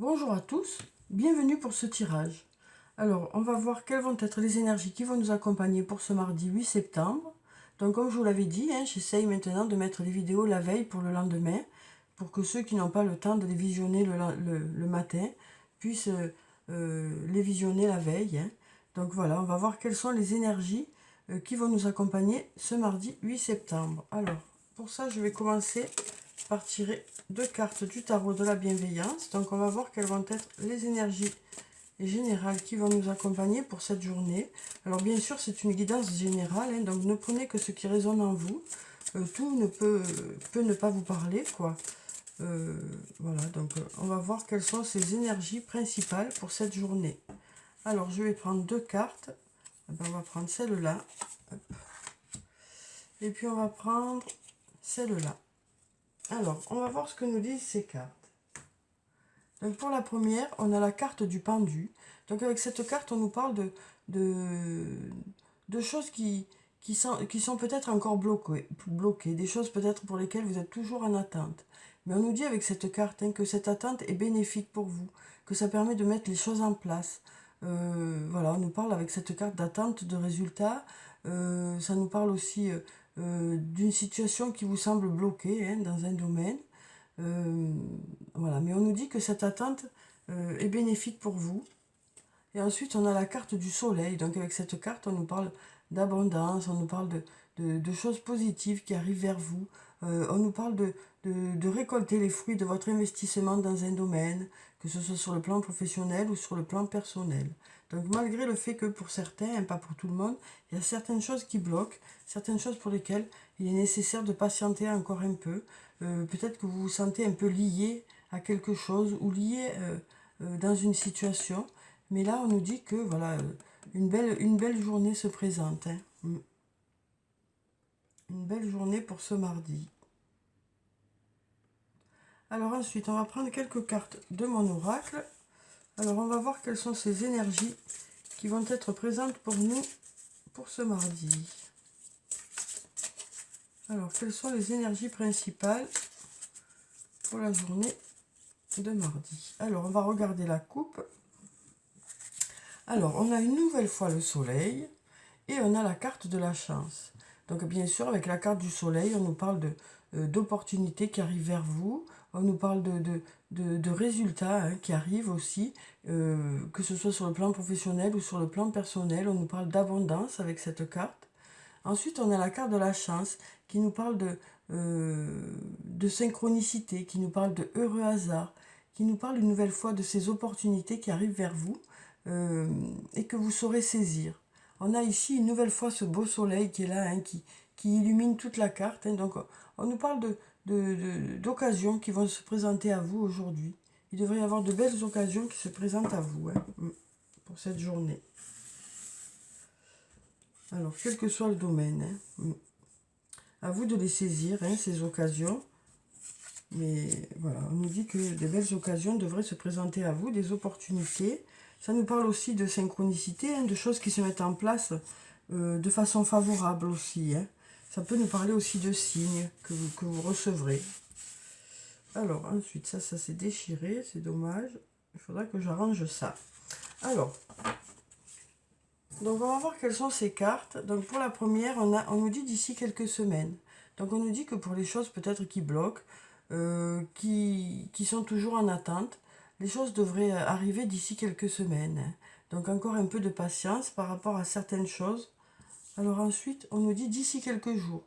Bonjour à tous, bienvenue pour ce tirage. Alors, on va voir quelles vont être les énergies qui vont nous accompagner pour ce mardi 8 septembre. Donc, comme je vous l'avais dit, j'essaye maintenant de mettre les vidéos la veille pour le lendemain, pour que ceux qui n'ont pas le temps de les visionner le matin puissent les visionner la veille. Donc voilà, on va voir quelles sont les énergies qui vont nous accompagner ce mardi 8 septembre. Alors, pour ça, je vais commencer par tirer deux cartes du tarot de la bienveillance. Donc on va voir quelles vont être les énergies générales qui vont nous accompagner pour cette journée. Alors bien sûr c'est une guidance générale, donc ne prenez que ce qui résonne en vous. Tout ne peut ne pas vous parler, quoi. Voilà, donc on va voir quelles sont ces énergies principales pour cette journée. Alors je vais prendre deux cartes. On va prendre celle-là. Et puis on va prendre celle-là. Alors, on va voir ce que nous disent ces cartes. Donc pour la première, on a la carte du pendu. Donc avec cette carte, on nous parle de choses qui sont peut-être encore bloquées, des choses peut-être pour lesquelles vous êtes toujours en attente. Mais on nous dit avec cette carte que cette attente est bénéfique pour vous, que ça permet de mettre les choses en place. Voilà, on nous parle avec cette carte d'attente de résultats. Ça nous parle aussi d'une situation qui vous semble bloquée dans un domaine. Voilà, mais on nous dit que cette attente est bénéfique pour vous. Et ensuite, on a la carte du soleil. Donc avec cette carte, on nous parle d'abondance, on nous parle de choses positives qui arrivent vers vous. On nous parle de récolter les fruits de votre investissement dans un domaine, que ce soit sur le plan professionnel ou sur le plan personnel. Donc malgré le fait que pour certains, et pas pour tout le monde, il y a certaines choses qui bloquent, certaines choses pour lesquelles il est nécessaire de patienter encore un peu. Peut-être que vous vous sentez un peu lié à quelque chose ou lié dans une situation. Mais là, on nous dit que voilà, une belle journée se présente. Une belle journée pour ce mardi. Alors ensuite, on va prendre quelques cartes de mon oracle. Alors on va voir quelles sont ces énergies qui vont être présentes pour nous pour ce mardi. Alors, quelles sont les énergies principales pour la journée de mardi? Alors, on va regarder la coupe. Alors, on a une nouvelle fois le soleil et on a la carte de la chance. Donc, bien sûr, avec la carte du soleil, on nous parle d'opportunités qui arrivent vers vous. On nous parle de résultats qui arrivent aussi, que ce soit sur le plan professionnel ou sur le plan personnel. On nous parle d'abondance avec cette carte. Ensuite, on a la carte de la chance qui nous parle de synchronicité, qui nous parle de heureux hasard, qui nous parle une nouvelle fois de ces opportunités qui arrivent vers vous et que vous saurez saisir. On a ici une nouvelle fois ce beau soleil qui est là, qui illumine toute la carte. Donc, on nous parle d'occasions qui vont se présenter à vous aujourd'hui. Il devrait y avoir de belles occasions qui se présentent à vous pour cette journée. Alors, quel que soit le domaine, à vous de les saisir, ces occasions. Mais voilà, on nous dit que de belles occasions devraient se présenter à vous, des opportunités. Ça nous parle aussi de synchronicité, de choses qui se mettent en place de façon favorable aussi. Ça peut nous parler aussi de signes que vous recevrez. Alors, ensuite, ça s'est déchiré, c'est dommage. Il faudra que j'arrange ça. Alors, donc on va voir quelles sont ces cartes. Donc pour la première, on nous dit d'ici quelques semaines. Donc on nous dit que pour les choses peut-être qui bloquent, qui sont toujours en attente, les choses devraient arriver d'ici quelques semaines. Donc encore un peu de patience par rapport à certaines choses. Alors ensuite, on nous dit d'ici quelques jours.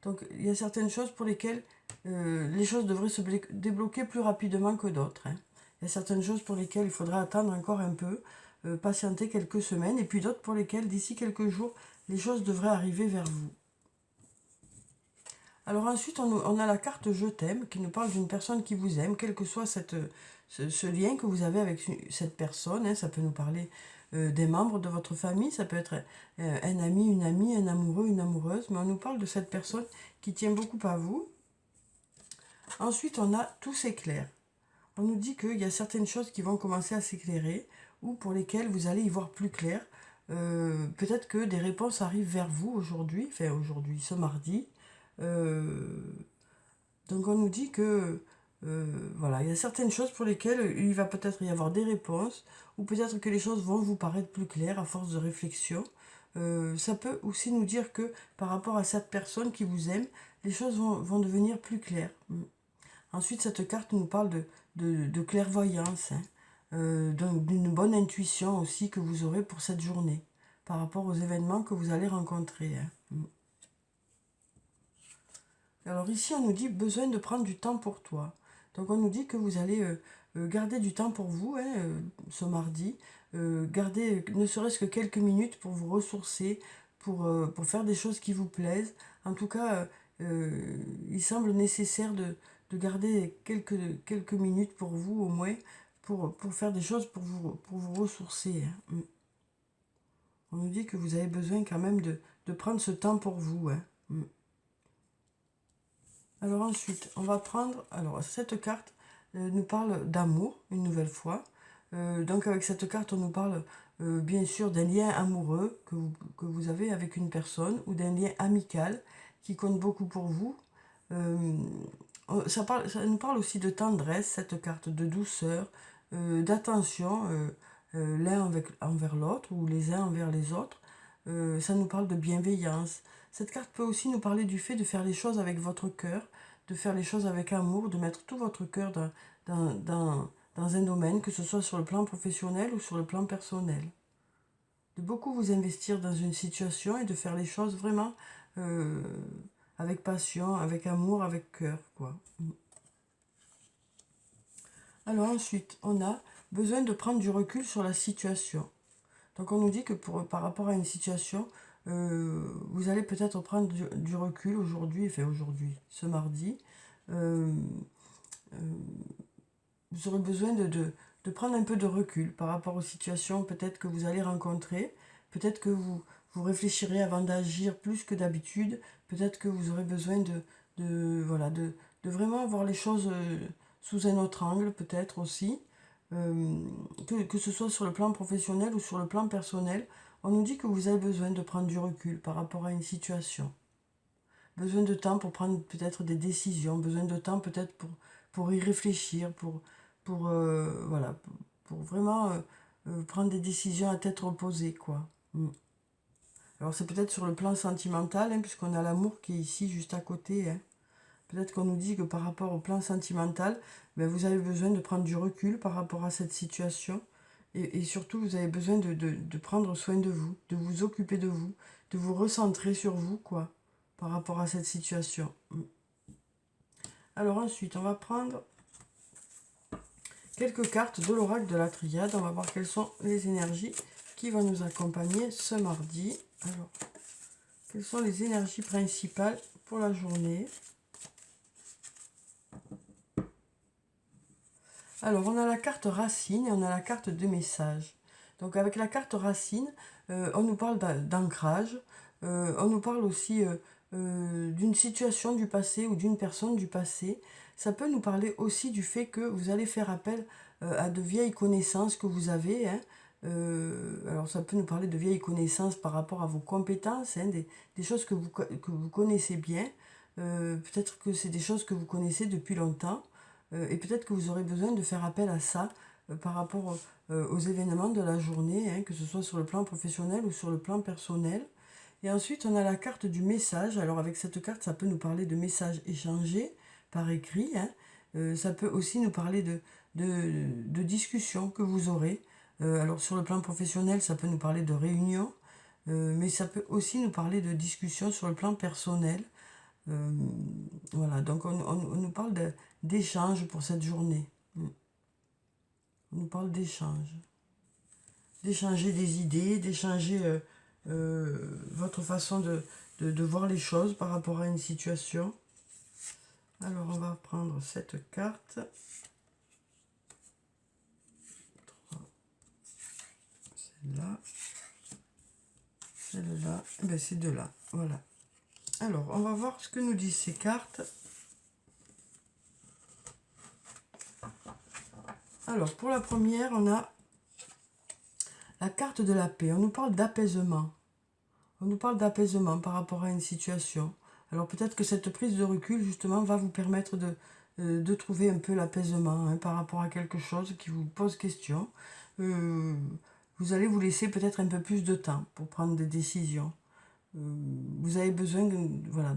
Donc il y a certaines choses pour lesquelles les choses devraient se débloquer plus rapidement que d'autres. Il y a certaines choses pour lesquelles il faudra attendre encore un peu, patienter quelques semaines, et puis d'autres pour lesquelles d'ici quelques jours, les choses devraient arriver vers vous. Alors ensuite, on a la carte Je t'aime, qui nous parle d'une personne qui vous aime, quel que soit ce lien que vous avez avec cette personne. Ça peut nous parler des membres de votre famille, ça peut être un ami, une amie, un amoureux, une amoureuse, mais on nous parle de cette personne qui tient beaucoup à vous. Ensuite, on a tout s'éclaire. On nous dit qu'il y a certaines choses qui vont commencer à s'éclairer ou pour lesquelles vous allez y voir plus clair. Peut-être que des réponses arrivent vers vous aujourd'hui, ce mardi. Donc on nous dit que Voilà, il y a certaines choses pour lesquelles il va peut-être y avoir des réponses, ou peut-être que les choses vont vous paraître plus claires à force de réflexion. Ça peut aussi nous dire que par rapport à cette personne qui vous aime, les choses vont devenir plus claires. Ensuite, cette carte nous parle de clairvoyance, hein, d'une bonne intuition aussi que vous aurez pour cette journée, par rapport aux événements que vous allez rencontrer. Hein. Alors ici, on nous dit besoin de prendre du temps pour toi. Donc on nous dit que vous allez garder du temps pour vous hein, ce mardi, garder ne serait-ce que quelques minutes pour vous ressourcer, pour faire des choses qui vous plaisent. En tout cas, il semble nécessaire de garder quelques minutes pour vous au moins, pour faire des choses pour vous ressourcer. Hein. On nous dit que vous avez besoin quand même de prendre ce temps pour vous. Hein. Alors ensuite, on va prendre, alors cette carte nous parle d'amour, une nouvelle fois. Donc avec cette carte, on nous parle bien sûr d'un lien amoureux que vous avez avec une personne ou d'un lien amical qui compte beaucoup pour vous. Ça nous parle aussi de tendresse, cette carte, de douceur, d'attention l'un envers l'autre ou les uns envers les autres. Ça nous parle de bienveillance. Cette carte peut aussi nous parler du fait de faire les choses avec votre cœur, de faire les choses avec amour, de mettre tout votre cœur dans un domaine, que ce soit sur le plan professionnel ou sur le plan personnel. De beaucoup vous investir dans une situation et de faire les choses vraiment avec passion, avec amour, avec cœur, quoi. Alors ensuite, on a besoin de prendre du recul sur la situation. Donc on nous dit que par rapport à une situation, vous allez peut-être prendre du recul aujourd'hui, ce mardi. Vous aurez besoin de prendre un peu de recul par rapport aux situations peut-être que vous allez rencontrer. Peut-être que vous réfléchirez avant d'agir plus que d'habitude. Peut-être que vous aurez besoin voilà, de vraiment voir les choses sous un autre angle, peut-être aussi. Que ce soit sur le plan professionnel ou sur le plan personnel, on nous dit que vous avez besoin de prendre du recul par rapport à une situation. Besoin de temps pour prendre peut-être des décisions, besoin de temps peut-être pour y réfléchir, voilà, pour vraiment prendre des décisions à tête reposée, quoi. Alors c'est peut-être sur le plan sentimental, hein, puisqu'on a l'amour qui est ici juste à côté. Hein. Peut-être qu'on nous dit que par rapport au plan sentimental, ben, vous avez besoin de prendre du recul par rapport à cette situation. Et surtout, vous avez besoin de prendre soin de vous occuper de vous recentrer sur vous, quoi, par rapport à cette situation. Alors ensuite, on va prendre quelques cartes de l'oracle de la Triade. On va voir quelles sont les énergies qui vont nous accompagner ce mardi. Alors, quelles sont les énergies principales pour la journée ? Alors, on a la carte racine et on a la carte de message. Donc, avec la carte racine, on nous parle d'ancrage. On nous parle aussi d'une situation du passé ou d'une personne du passé. Ça peut nous parler aussi du fait que vous allez faire appel à de vieilles connaissances que vous avez. Hein. Alors, ça peut nous parler de vieilles connaissances par rapport à vos compétences, hein, des choses que vous connaissez bien. Peut-être que c'est des choses que vous connaissez depuis longtemps. Et peut-être que vous aurez besoin de faire appel à ça par rapport aux événements de la journée, hein, que ce soit sur le plan professionnel ou sur le plan personnel. Et ensuite, on a la carte du message. Alors avec cette carte, ça peut nous parler de messages échangés par écrit. Hein. Ça peut aussi nous parler de discussions que vous aurez. Alors sur le plan professionnel, ça peut nous parler de réunions. Mais ça peut aussi nous parler de discussions sur le plan personnel. Voilà, donc on nous parle d'échange pour cette journée. On nous parle d'échange. D'échanger des idées, d'échanger votre façon de voir les choses par rapport à une situation. Alors on va prendre cette carte. Celle-là. Celle-là. Et bien ces deux-là. Voilà. Alors, on va voir ce que nous disent ces cartes. Alors, pour la première, on a la carte de la paix. On nous parle d'apaisement. On nous parle d'apaisement par rapport à une situation. Alors, peut-être que cette prise de recul, justement, va vous permettre de trouver un peu l'apaisement hein, par rapport à quelque chose qui vous pose question. Vous allez vous laisser peut-être un peu plus de temps pour prendre des décisions. Vous avez besoin voilà,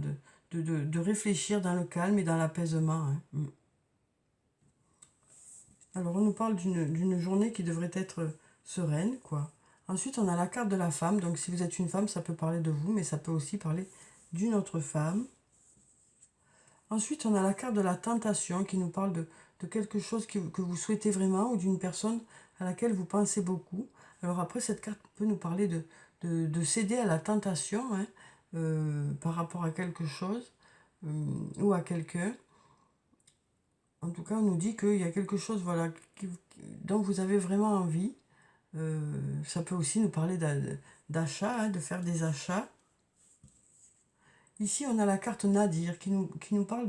de réfléchir dans le calme et dans l'apaisement. Hein. Alors, on nous parle d'une journée qui devrait être sereine, quoi. Ensuite, on a la carte de la femme. Donc, si vous êtes une femme, ça peut parler de vous, mais ça peut aussi parler d'une autre femme. Ensuite, on a la carte de la tentation qui nous parle de quelque chose que vous souhaitez vraiment ou d'une personne à laquelle vous pensez beaucoup. Alors après, cette carte peut nous parler de céder à la tentation hein, par rapport à quelque chose ou à quelqu'un. En tout cas, on nous dit qu'il y a quelque chose voilà, dont vous avez vraiment envie. Ça peut aussi nous parler d'achat, hein, de faire des achats. Ici, on a la carte Nadir qui nous parle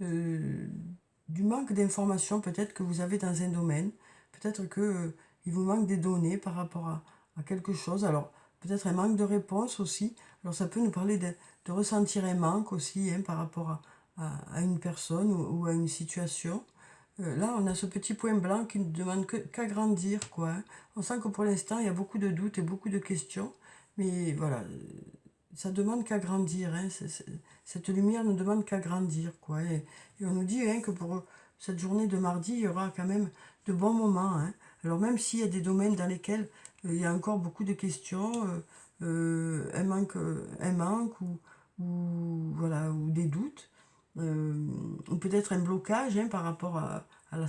du manque d'informations peut-être que vous avez dans un domaine. Peut-être qu'il vous manque des données par rapport à quelque chose. Alors, peut-être un manque de réponse aussi. Alors, ça peut nous parler de ressentir un manque aussi hein, par rapport à une personne ou à une situation. Là, on a ce petit point blanc qui ne demande qu'à grandir, quoi. Hein. On sent que pour l'instant, il y a beaucoup de doutes et beaucoup de questions. Mais voilà, ça demande qu'à grandir. Hein. Cette lumière ne demande qu'à grandir, quoi. Et on nous dit hein, que pour cette journée de mardi, il y aura quand même de bons moments. Hein. Alors même s'il y a des domaines dans lesquels il y a encore beaucoup de questions, un manque voilà, ou des doutes, ou peut-être un blocage hein, par rapport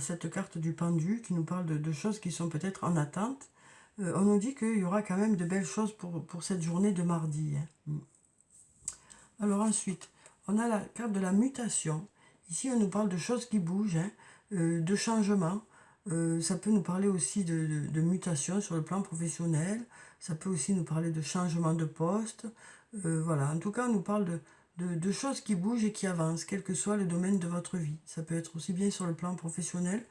cette carte du pendu qui nous parle de choses qui sont peut-être en attente, on nous dit qu'il y aura quand même de belles choses pour cette journée de mardi. Hein. Alors ensuite, on a la carte de la mutation. Ici, on nous parle de choses qui bougent, hein, de changements. Ça peut nous parler aussi de mutation sur le plan professionnel. Ça peut aussi nous parler de changement de poste. Voilà, en tout cas, on nous parle de choses qui bougent et qui avancent, quel que soit le domaine de votre vie. Ça peut être aussi bien sur le plan professionnel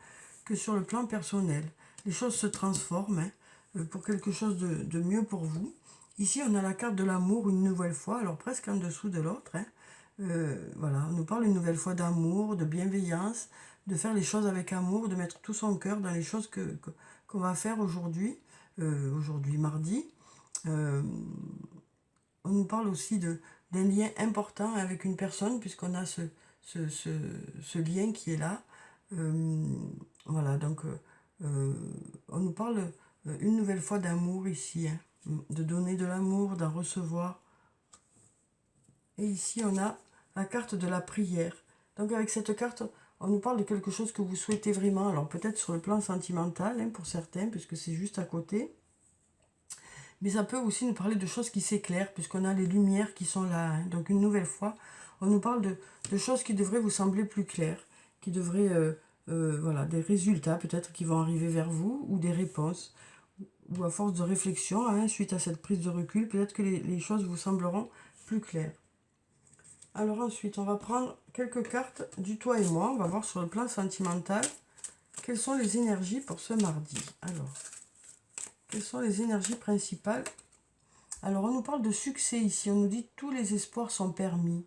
que sur le plan personnel. Les choses se transforment hein, pour quelque chose de mieux pour vous. Ici, on a la carte de l'amour une nouvelle fois, alors presque en dessous de l'autre. Hein. Voilà, on nous parle une nouvelle fois d'amour, de bienveillance, de faire les choses avec amour, de mettre tout son cœur dans les choses qu'on va faire aujourd'hui, aujourd'hui mardi. On nous parle aussi d'un lien important avec une personne, puisqu'on a ce lien qui est là. Voilà, donc on nous parle une nouvelle fois d'amour ici, hein, de donner de l'amour, d'en recevoir. Et ici, on a la carte de la prière. Donc avec cette carte, on nous parle de quelque chose que vous souhaitez vraiment. Alors peut-être sur le plan sentimental, hein, pour certains, puisque c'est juste à côté. Mais ça peut aussi nous parler de choses qui s'éclairent, puisqu'on a les lumières qui sont là. Hein. Donc une nouvelle fois, on nous parle de choses qui devraient vous sembler plus claires, qui devraient, voilà, des résultats peut-être qui vont arriver vers vous, ou des réponses, ou à force de réflexion, hein, suite à cette prise de recul, peut-être que les choses vous sembleront plus claires. Alors ensuite, on va prendre quelques cartes du toi et moi. On va voir sur le plan sentimental quelles sont les énergies pour ce mardi. Alors, quelles sont les énergies principales? Alors, on nous parle de succès ici. On nous dit que tous les espoirs sont permis.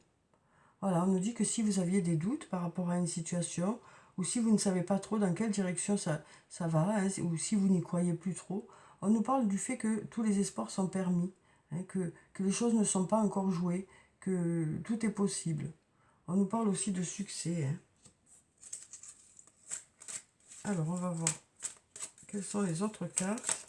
Voilà, on nous dit que si vous aviez des doutes par rapport à une situation, ou si vous ne savez pas trop dans quelle direction ça va, hein, ou si vous n'y croyez plus trop, on nous parle du fait que tous les espoirs sont permis, hein, que les choses ne sont pas encore jouées, que tout est possible. On nous parle aussi de succès. Hein. Alors, on va voir quelles sont les autres cartes.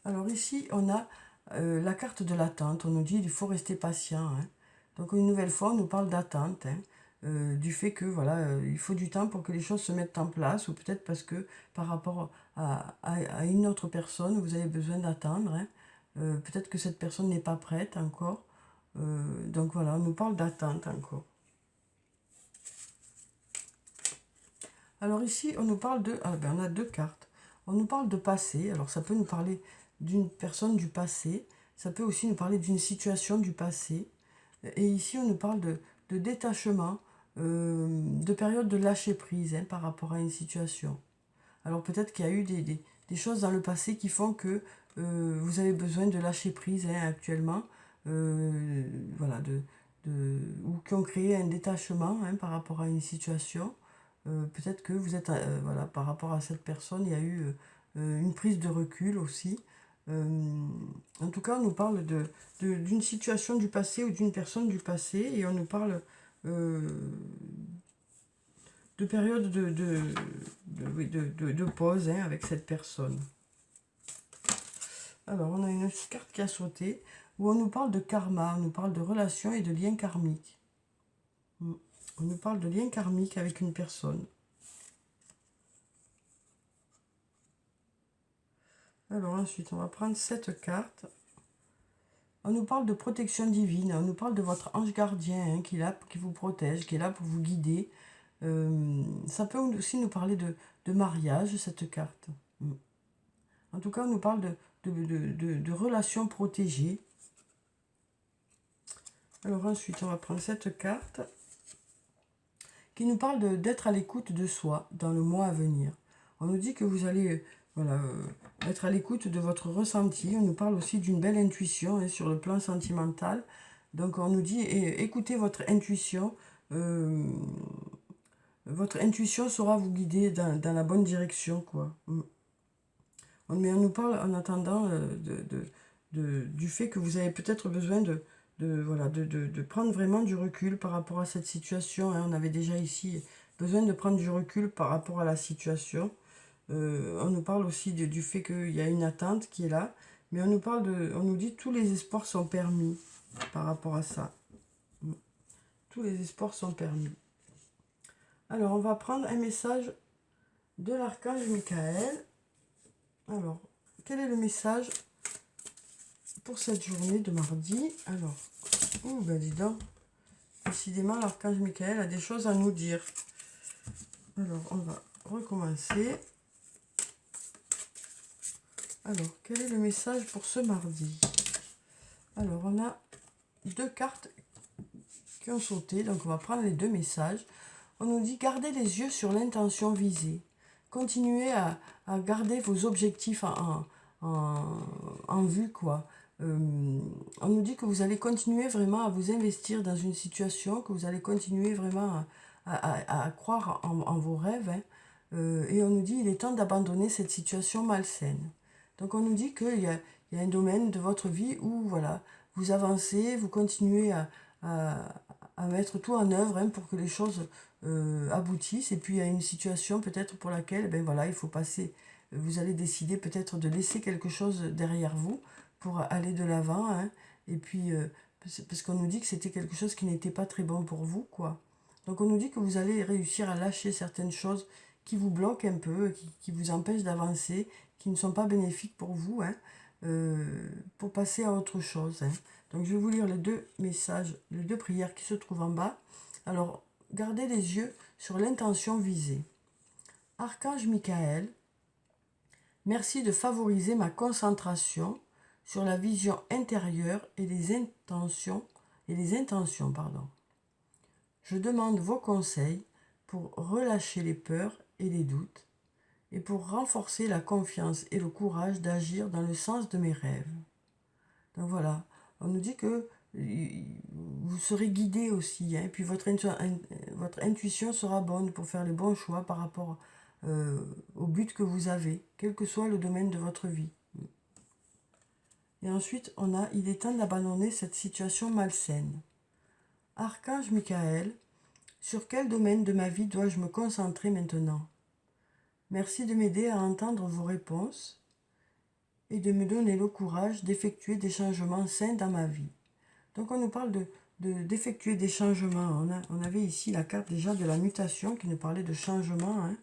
Alors ici, on a la carte de l'attente. On nous dit qu'il faut rester patient. Hein. Donc, une nouvelle fois, on nous parle d'attente. Hein, du fait que, voilà, il faut du temps pour que les choses se mettent en place. Ou peut-être parce que par rapport à une autre personne, vous avez besoin d'attendre. Hein. Peut-être que cette personne n'est pas prête encore. Donc voilà, on nous parle d'attente encore. Alors ici, on nous parle de... Ah ben, on a deux cartes. On nous parle de passé. Alors ça peut nous parler d'une personne du passé. Ça peut aussi nous parler d'une situation du passé. Et ici, on nous parle de détachement, de période de lâcher prise hein, par rapport à une situation. Alors peut-être qu'il y a eu des choses dans le passé qui font que vous avez besoin de lâcher prise hein, actuellement. Voilà, ou qui ont créé un détachement hein, par rapport à une situation. peut-être que vous êtes, voilà, par rapport à cette personne, il y a eu une prise de recul aussi. En tout cas, on nous parle d'une situation du passé ou d'une personne du passé, et on nous parle de période oui, de pause hein, avec cette personne. Alors, on a une carte qui a sauté, où on nous parle de karma, on nous parle de relations et de liens karmiques. On nous parle de liens karmiques avec une personne. Alors ensuite, on va prendre cette carte. On nous parle de protection divine, on nous parle de votre ange gardien hein, qui est là, qui vous protège, qui est là pour vous guider. Ça peut aussi nous parler de mariage, cette carte. En tout cas, on nous parle de relations protégées. Alors ensuite, on va prendre cette carte qui nous parle d'être à l'écoute de soi dans le mois à venir. On nous dit que vous allez voilà, être à l'écoute de votre ressenti. On nous parle aussi d'une belle intuition hein, sur le plan sentimental. Donc on nous dit, écoutez votre intuition. Votre intuition saura vous guider dans la bonne direction, quoi. Mais on nous parle en attendant du fait que vous avez peut-être besoin voilà, de prendre vraiment du recul par rapport à cette situation. Hein. On avait déjà ici besoin de prendre du recul par rapport à la situation. On nous parle aussi du fait qu'il y a une attente qui est là. Mais on nous dit que tous les espoirs sont permis par rapport à ça. Tous les espoirs sont permis. Alors, on va prendre un message de l'archange Michael. Alors, quel est le message pour cette journée de mardi? Alors, ben dis donc, décidément, l'archange Michael a des choses à nous dire. Alors, on va recommencer. Alors, quel est le message pour ce mardi? Alors, on a deux cartes qui ont sauté, donc on va prendre les deux messages. On nous dit, gardez les yeux sur l'intention visée. Continuez à garder vos objectifs en vue, quoi. On nous dit que vous allez continuer vraiment à vous investir dans une situation, que vous allez continuer vraiment à croire en vos rêves. Hein. Et on nous dit, il est temps d'abandonner cette situation malsaine. Donc on nous dit qu'il y a un domaine de votre vie où voilà, vous avancez, vous continuez à mettre tout en œuvre hein, pour que les choses aboutissent. Et puis il y a une situation peut-être pour laquelle ben voilà, il faut passer. Vous allez décider peut-être de laisser quelque chose derrière vous pour aller de l'avant. Hein. Et puis parce qu'on nous dit que c'était quelque chose qui n'était pas très bon pour vous, quoi. Donc on nous dit que vous allez réussir à lâcher certaines choses qui vous bloquent un peu, qui vous empêchent d'avancer, qui ne sont pas bénéfiques pour vous, hein, pour passer à autre chose. Hein. Donc je vais vous lire les deux messages, les deux prières qui se trouvent en bas. Alors, gardez les yeux sur l'intention visée. Archange Michael, merci de favoriser ma concentration sur la vision intérieure et les intentions. Pardon. Je demande vos conseils pour relâcher les peurs et les doutes et pour renforcer la confiance et le courage d'agir dans le sens de mes rêves. Donc voilà, on nous dit que vous serez guidé aussi, hein, puis votre intuition sera bonne pour faire les bons choix par rapport au but que vous avez, quel que soit le domaine de votre vie. Et ensuite, on a, il est temps d'abandonner cette situation malsaine. Archange Michael, sur quel domaine de ma vie dois-je me concentrer maintenant? Merci de m'aider à entendre vos réponses et de me donner le courage d'effectuer des changements sains dans ma vie. Donc on nous parle d'effectuer des changements. On avait ici la carte déjà de la mutation qui nous parlait de changement. Hein.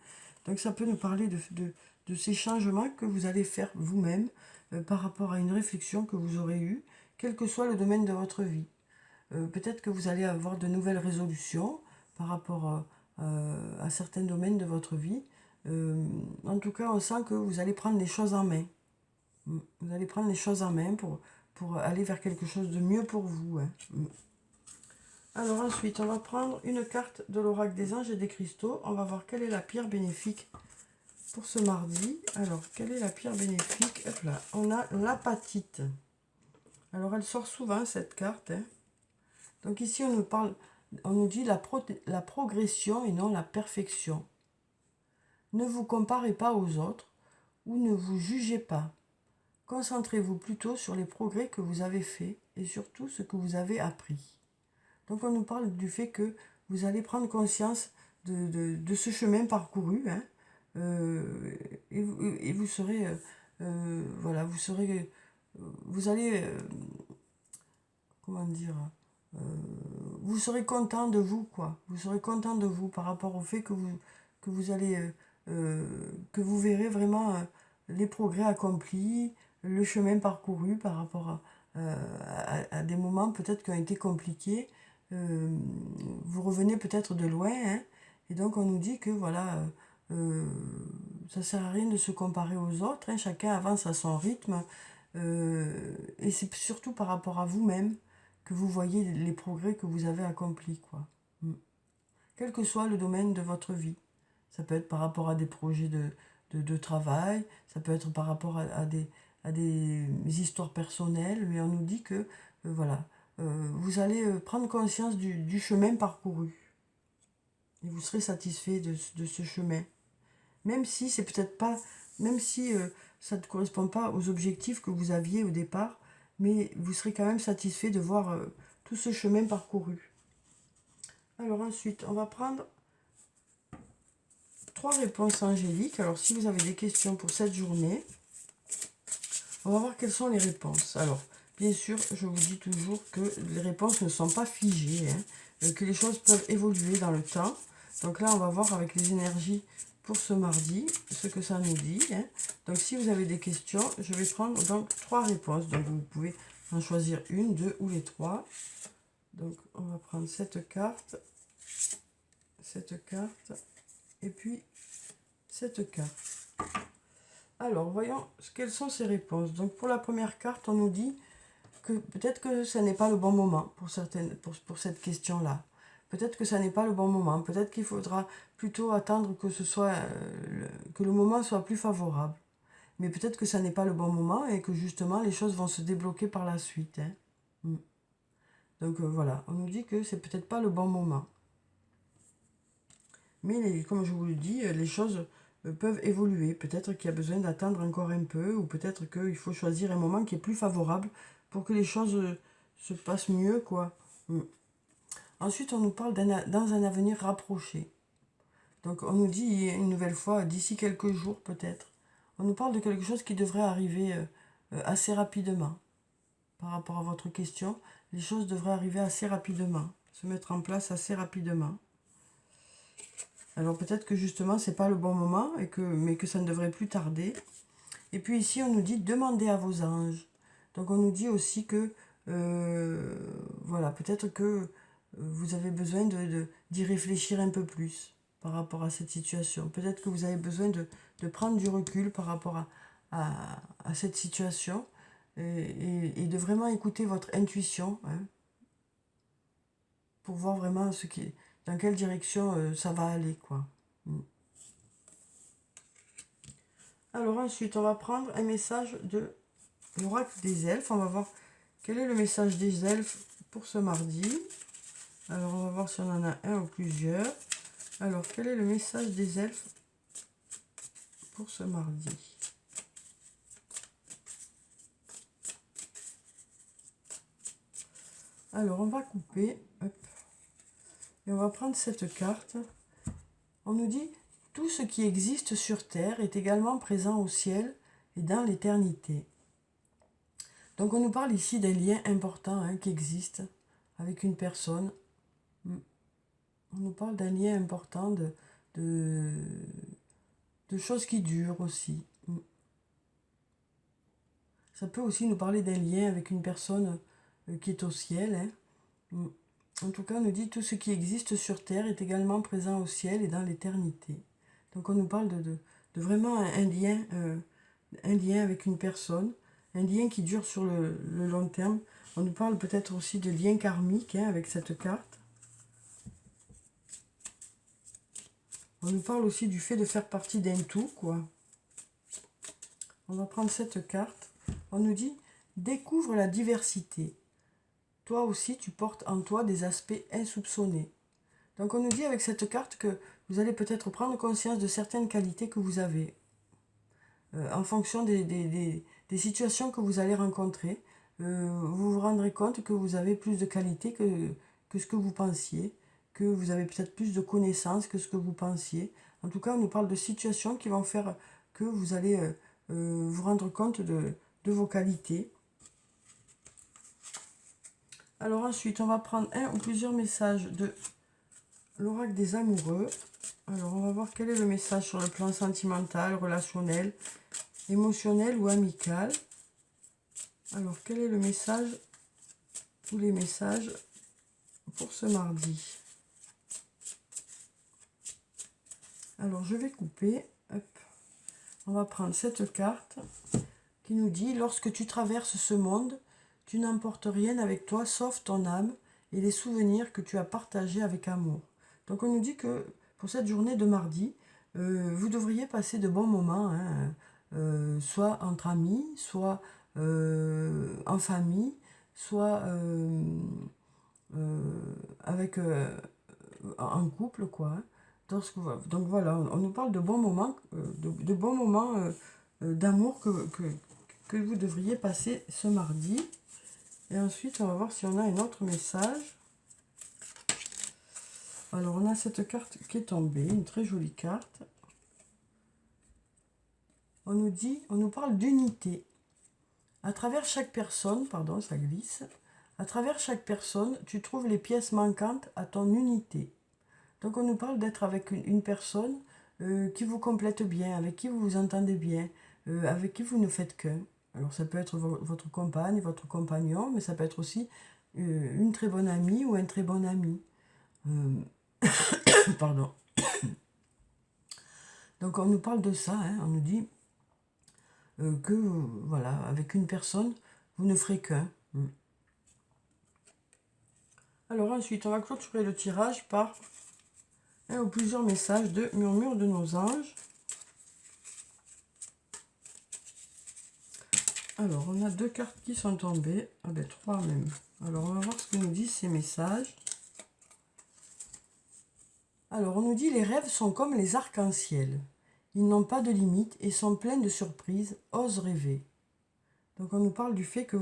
Donc ça peut nous parler de ces changements que vous allez faire vous-même par rapport à une réflexion que vous aurez eue, quel que soit le domaine de votre vie. Peut-être que vous allez avoir de nouvelles résolutions par rapport à certains domaines de votre vie. En tout cas, on sent que vous allez prendre les choses en main. Vous allez prendre les choses en main pour aller vers quelque chose de mieux pour vous. Hein. Alors ensuite, on va prendre une carte de l'oracle des anges et des cristaux. On va voir quelle est la pierre bénéfique pour ce mardi. Alors, quelle est la pierre bénéfique? Hop là, on a l'apatite. Alors, elle sort souvent, cette carte. Hein. Donc ici, on nous parle on nous dit la progression et non la perfection. Ne vous comparez pas aux autres ou ne vous jugez pas. Concentrez-vous plutôt sur les progrès que vous avez faits et surtout ce que vous avez appris. Donc on nous parle du fait que vous allez prendre conscience de ce chemin parcouru, hein, et vous serez, voilà, vous allez, comment dire, vous serez content de vous, quoi. Vous serez content de vous par rapport au fait que vous allez, que vous verrez vraiment les progrès accomplis, le chemin parcouru par rapport à des moments peut-être qui ont été compliqués. Vous revenez peut-être de loin, hein, et donc on nous dit que voilà, ça sert à rien de se comparer aux autres, hein, chacun avance à son rythme, et c'est surtout par rapport à vous-même que vous voyez les progrès que vous avez accomplis, quoi. Quel que soit le domaine de votre vie. Ça peut être par rapport à des projets de travail, ça peut être par rapport à des histoires personnelles, mais on nous dit que, voilà, vous allez prendre conscience du chemin parcouru. Et vous serez satisfait de ce chemin. Même si c'est peut-être pas, même si ça ne correspond pas aux objectifs que vous aviez au départ, mais vous serez quand même satisfait de voir tout ce chemin parcouru. Alors ensuite, on va prendre 3 réponses angéliques. Alors si vous avez des questions pour cette journée, on va voir quelles sont les réponses. Alors, bien sûr, je vous dis toujours que les réponses ne sont pas figées, hein, que les choses peuvent évoluer dans le temps. Donc là, on va voir avec les énergies pour ce mardi ce que ça nous dit, hein. Donc si vous avez des questions, je vais prendre donc 3 réponses. Donc vous pouvez en choisir une, deux ou les 3. Donc on va prendre cette carte, et puis cette carte. Alors, voyons quelles sont ces réponses. Donc, pour la première carte, on nous dit que peut-être que ce n'est pas le bon moment pour cette question-là. Peut-être que ça n'est pas le bon moment. Peut-être qu'il faudra plutôt attendre que que le moment soit plus favorable. Mais peut-être que ça n'est pas le bon moment et que justement les choses vont se débloquer par la suite, hein. Donc voilà, on nous dit que c'est peut-être pas le bon moment. Mais comme je vous le dis, les choses peuvent évoluer. Peut-être qu'il y a besoin d'attendre encore un peu, ou peut-être qu'il faut choisir un moment qui est plus favorable pour que les choses se passent mieux, quoi. Ensuite, on nous parle dans un avenir rapproché. Donc on nous dit une nouvelle fois, d'ici quelques jours peut-être. On nous parle de quelque chose qui devrait arriver assez rapidement. Par rapport à votre question, les choses devraient arriver assez rapidement, se mettre en place assez rapidement. Alors peut-être que justement c'est pas le bon moment, mais que ça ne devrait plus tarder. Et puis ici on nous dit demandez à vos anges. Donc on nous dit aussi que voilà, peut-être que vous avez besoin d'y réfléchir un peu plus par rapport à cette situation. Peut-être que vous avez besoin de prendre du recul par rapport à cette situation, et de vraiment écouter votre intuition, hein, pour voir vraiment dans quelle direction ça va aller, quoi. Alors ensuite, on va prendre un message de l'oracle des elfes. On va voir quel est le message des elfes pour ce mardi. Alors on va voir si on en a un ou plusieurs. Alors, quel est le message des elfes pour ce mardi? Alors, on va couper. Hop, et on va prendre cette carte. On nous dit « Tout ce qui existe sur Terre est également présent au ciel et dans l'éternité. » Donc, on nous parle ici d'un lien important, hein, qui existe avec une personne. On nous parle d'un lien important, de choses qui durent aussi. Ça peut aussi nous parler d'un lien avec une personne qui est au ciel, hein. En tout cas, on nous dit tout ce qui existe sur Terre est également présent au ciel et dans l'éternité. Donc on nous parle de vraiment un lien avec une personne, un lien qui dure sur le long terme. On nous parle peut-être aussi de lien karmique, hein, avec cette carte. On nous parle aussi du fait de faire partie d'un tout, quoi. On va prendre cette carte. On nous dit « Découvre la diversité. toi aussi, tu portes en toi des aspects insoupçonnés. Donc on nous dit avec cette carte que vous allez peut-être prendre conscience de certaines qualités que vous avez en fonction des situations que vous allez rencontrer. Vous vous rendrez compte que vous avez plus de qualités que ce que vous pensiez, que vous avez peut-être plus de connaissances que ce que vous pensiez. En tout cas, on nous parle de situations qui vont faire que vous allez vous rendre compte de vos qualités. Alors ensuite, on va prendre un ou plusieurs messages de l'oracle des amoureux. Alors, on va voir quel est le message sur le plan sentimental, relationnel, émotionnel ou amical. Alors, quel est le message ou les messages pour ce mardi? Alors, je vais couper. Hop. On va prendre cette carte qui nous dit « Lorsque tu traverses ce monde, tu n'emportes rien avec toi sauf ton âme et les souvenirs que tu as partagés avec amour. » Donc, on nous dit que pour cette journée de mardi, vous devriez passer de bons moments, hein, soit entre amis, soit en famille, soit avec un couple, quoi. Hein. Donc voilà, on nous parle de bons moments, de bons moments d'amour que vous devriez passer ce mardi. Et ensuite, on va voir si on a un autre message. Alors, on a cette carte qui est tombée, une très jolie carte. On nous parle d'unité. À travers chaque personne, pardon, ça glisse. À travers chaque personne, tu trouves les pièces manquantes à ton unité. Donc, on nous parle d'être avec une personne qui vous complète bien, avec qui vous vous entendez bien, avec qui vous ne faites qu'un. Alors, ça peut être votre compagne, votre compagnon, mais ça peut être aussi une très bonne amie ou un très bon ami. Pardon. Donc, on nous parle de ça, hein, on nous dit que, voilà, avec une personne, vous ne ferez qu'un. Alors ensuite, on va clôturer le tirage par un ou plusieurs messages de murmure de nos anges. Alors, on a 2 cartes qui sont tombées. Ah ben, 3 même. Alors, on va voir ce que nous disent ces messages. Alors, on nous dit « Les rêves sont comme les arcs-en-ciel. Ils n'ont pas de limite et sont pleins de surprises. Ose rêver. » Donc, on nous parle du fait que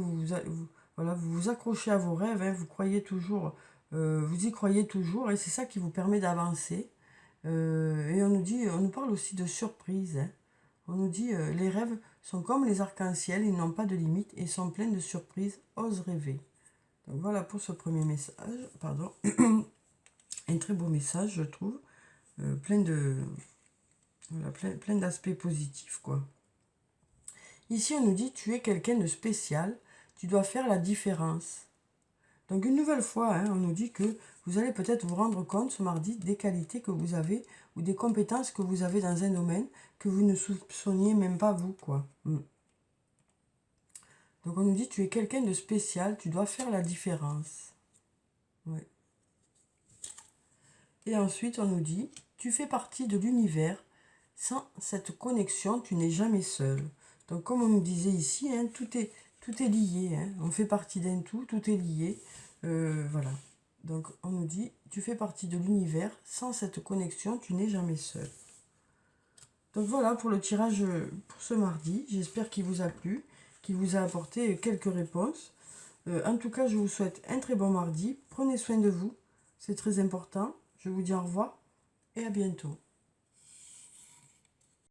voilà, vous vous accrochez à vos rêves, hein, vous croyez toujours, vous y croyez toujours, et c'est ça qui vous permet d'avancer. Et on nous parle aussi de surprises. Hein. On nous dit les rêves sont comme les arcs-en-ciel, ils n'ont pas de limite et sont pleins de surprises. Ose rêver. Donc voilà pour ce premier message. Pardon. Un très beau message, je trouve, plein d'aspects positifs, quoi. Ici, on nous dit, tu es quelqu'un de spécial, tu dois faire la différence. Donc, une nouvelle fois, hein, on nous dit que vous allez peut-être vous rendre compte ce mardi des qualités que vous avez ou des compétences que vous avez dans un domaine que vous ne soupçonniez même pas vous, quoi. Donc, on nous dit, tu es quelqu'un de spécial, tu dois faire la différence. Ouais. Et ensuite, on nous dit, tu fais partie de l'univers. Sans cette connexion, tu n'es jamais seul. Donc, comme on nous disait ici, hein, tout est lié. Hein. On fait partie d'un tout est lié. Voilà. Donc, on nous dit, tu fais partie de l'univers. Sans cette connexion, tu n'es jamais seul. Donc, voilà pour le tirage pour ce mardi. J'espère qu'il vous a plu, qu'il vous a apporté quelques réponses. En tout cas, je vous souhaite un très bon mardi. Prenez soin de vous. C'est très important. Je vous dis au revoir et à bientôt.